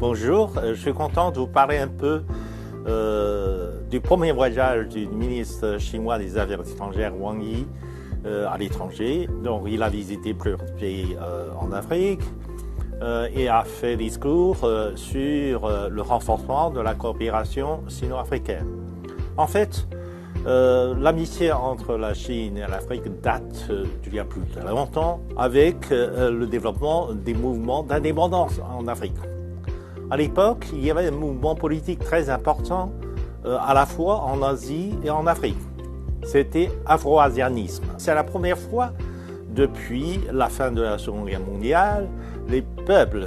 Bonjour, je suis content de vous parler un peu du premier voyage du ministre chinois des Affaires étrangères Wang Yi à l'étranger. Donc il a visité plusieurs pays en Afrique et a fait discours sur le renforcement de la coopération sino-africaine. En fait, l'amitié entre la Chine et l'Afrique date d'il y a plus de longtemps avec le développement des mouvements d'indépendance en Afrique. À l'époque, il y avait un mouvement politique très important à la fois en Asie et en Afrique. C'était afro-asianisme. C'est la première fois depuis la fin de la Seconde Guerre mondiale, les peuples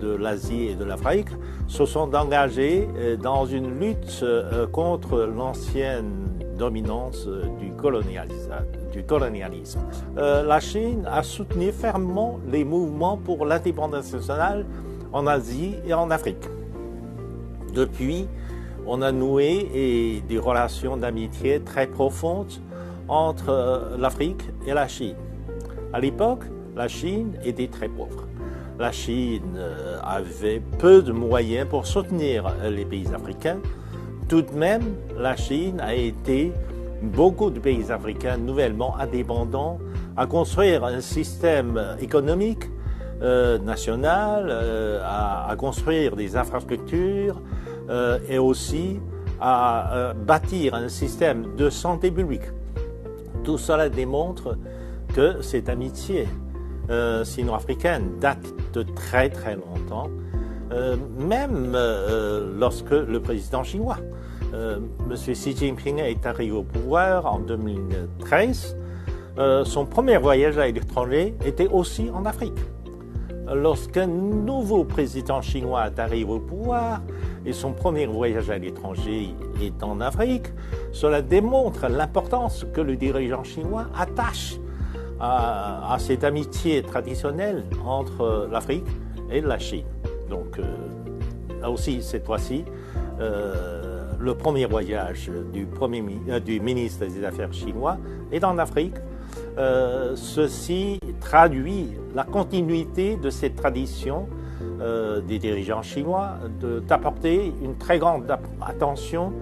de l'Asie et de l'Afrique se sont engagés dans une lutte contre l'ancienne dominance du colonialisme. La Chine a soutenu fermement les mouvements pour l'indépendance nationale en Asie et en Afrique. Depuis, on a noué des relations d'amitié très profondes entre l'Afrique et la Chine. À l'époque, la Chine était très pauvre. La Chine avait peu de moyens pour soutenir les pays africains. Tout de même, la Chine a aidé beaucoup de pays africains nouvellement indépendants à construire un système économique national, à construire des infrastructures et aussi à bâtir un système de santé publique. Tout cela démontre que cette amitié sino-africaine date de très très longtemps, même lorsque le président chinois, M. Xi Jinping, est arrivé au pouvoir en 2013, son premier voyage à l'étranger était aussi en Afrique. Lorsqu'un nouveau président chinois est arrivé au pouvoir et son premier voyage à l'étranger est en Afrique, cela démontre l'importance que le dirigeant chinois attache à cette amitié traditionnelle entre l'Afrique et la Chine. Donc là aussi, cette fois-ci, le premier voyage du ministre des Affaires chinois est en Afrique. Ceci traduit la continuité de cette tradition des dirigeants chinois d'apporter une très grande attention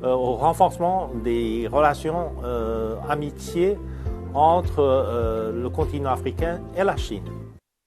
au renforcement des relations amitiés entre le continent africain et la Chine.